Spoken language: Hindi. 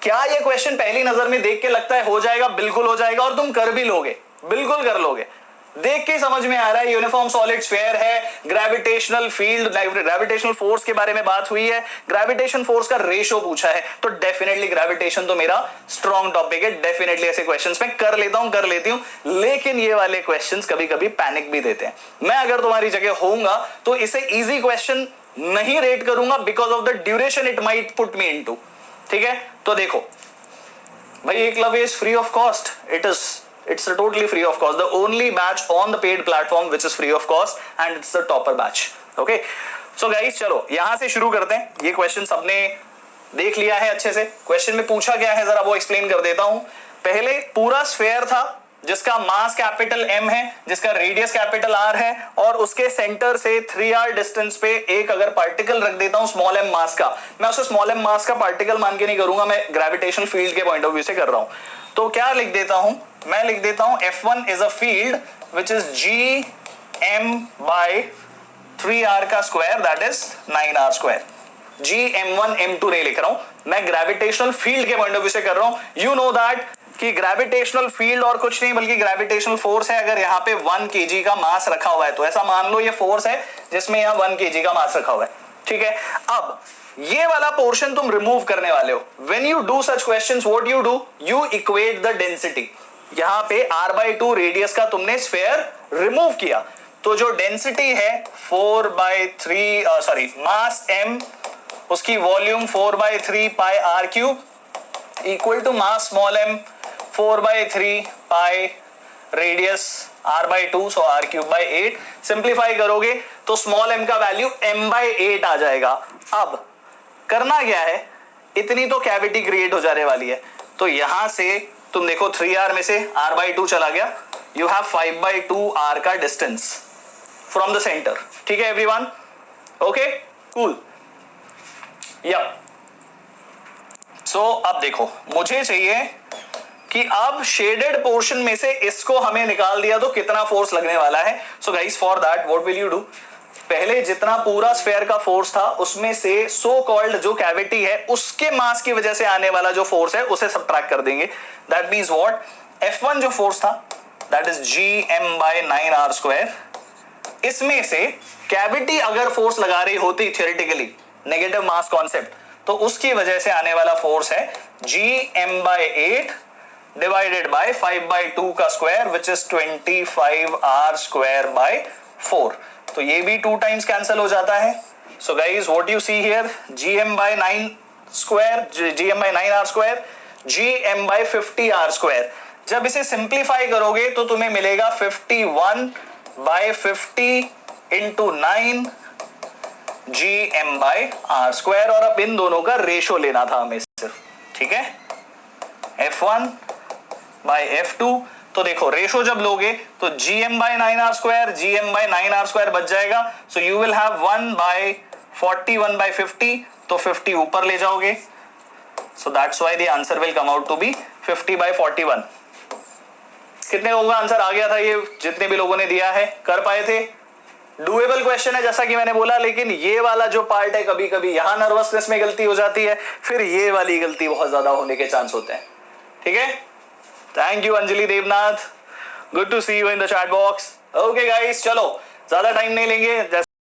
क्या ये क्वेश्चन पहली नजर में देख के लगता है हो जाएगा? बिल्कुल हो जाएगा, और तुम कर भी लोगे, बिल्कुल कर लोगे। देख के समझ में आ रहा है यूनिफॉर्म सॉलिड स्फीयर है, ग्रेविटेशनल फील्ड, ग्रेविटेशनल फोर्स के बारे में बात हुई है, ग्रेविटेशन फोर्स का रेशो पूछा है, तो डेफिनेटली ग्रेविटेशन तो मेरा स्ट्रॉन्ग टॉपिक है। डेफिनेटली ऐसे क्वेश्चंस मैं कर लेता हूं, कर लेती हूं, लेकिन ये वाले क्वेश्चंस कभी कभी पैनिक भी देते हैं। मैं अगर तुम्हारी जगह होऊंगा तो इसे इजी क्वेश्चन नहीं रेट करूंगा because of the duration it might put me into. ठीक है, तो देखो भाई, Eklavya is free of cost, it's totally free of cost, the only batch on the paid platform which is free of cost and it's the topper batch. Okay, so guys चलो यहां से शुरू करते हैं। ये क्वेश्चन सबने देख लिया है अच्छे से। क्वेश्चन में पूछा गया है, जरा वो एक्सप्लेन कर देता हूं। पहले पूरा स्फीयर था जिसका मास कैपिटल M है, जिसका रेडियस कैपिटल R है, और उसके सेंटर से 3r डिस्टेंस पे एक अगर पार्टिकल रख देता हूं स्मॉल m मास का, मैं उसे स्मॉल m मास का पार्टिकल मान के नहीं करूंगा, मैं ग्रेविटेशनल फील्ड के पॉइंट ऑफ व्यू से कर रहा हूं। तो क्या लिख देता हूं, मैं लिख देता हूं F1 is a field which is Gm by 3r का square, that is 9r square. Gm1 M2 नहीं लिख रहा हूं, मैं ग्रेविटेशनल फील्ड के पॉइंट ऑफ व्यू से कर रहा हूं। यू नो दैट कि ग्रेविटेशनल फील्ड और कुछ नहीं बल्कि ग्रेविटेशनल फोर्स है। अगर यहाँ पे 1 kg का मास रखा हुआ है तो ऐसा मान लो ये फोर्स है जिसमें यहाँ 1 kg का मास रखा हुआ है। ठीक है, अब ये वाला पोर्शन तुम रिमूव करने वाले हो। When you do such questions what you do, you equate the density. यहाँ पे r/2 रेडियस का तुमने स्फीयर रिमूव किया, तो जो डेंसिटी है 4/3 मास m, उसकी volume 4/3 pi r³ equal to mass small m 4/3 pi radius r/2, so r³/8। Simplify करोगे तो स्मॉल m का वैल्यू m/8 आ जाएगा। अब करना क्या है, इतनी तो कैविटी क्रिएट हो जाने वाली है, तो यहां से तुम देखो 3r में से r/2 चला गया, यू हैव 5/2 r का डिस्टेंस फ्रॉम द सेंटर। ठीक है एवरीवन, ओके कूल, या सो अब देखो मुझे चाहिए कि अब शेडेड पोर्शन में से इसको हमें निकाल दिया तो कितना फोर्स लगने वाला है। So guys for that what will you do, पहले जितना पूरा स्फीयर का फोर्स था उसमें से सो कॉल्ड जो कैविटी है उसके मास की वजह से आने वाला जो फोर्स है उसे सबट्रैक्ट कर देंगे। दैट मींस व्हाट, F1 जो फोर्स था दैट इज Gm/9r स्क्वायर, इसमें से कैविटी अगर फोर्स लगा रही होती थियोरेटिकली, नेगेटिव मास कॉन्सेप्ट, तो उसकी वजह से आने वाला फोर्स है Gm/8 डिवाइडेड बाय 5/2 का square which is 25r square by 4। तो ये भी 2 टाइम्स कैंसिल हो जाता है। So guys what you see here, Gm/9 square, Gm/9r square, Gm/50r square. जब इसे सिंप्लीफाई करोगे तो तुम्हें मिलेगा 51/50 इंटू 9 Gm/r स्क्वायर, और अब इन दोनों का रेशो लेना था हमें सिर्फ। ठीक है, F1/F2, तो देखो रेशो जब लोगे तो Gm/9r स्क्वायर, Gm/9r स्क्वायर बच जाएगा। सो यू विल हैव 1/40 1/50, तो 50 ऊपर ले जाओगे, so that's why the answer will come out to be 50/41। कितने लोगों का आंसर आ गया था? ये जितने भी लोगों ने दिया है कर पाए थे। डुएबल क्वेश्चन है जैसा कि मैंने बोला, लेकिन ये वाला जो पार्ट है कभी कभी यहां नर्वसनेस में गलती हो जाती है, फिर ये वाली गलती बहुत ज्यादा होने के चांस होते हैं। ठीक है, thank you Anjali Devnath, good to see you in the chat box. Okay guys, चलो ज्यादा टाइम नहीं लेंगे।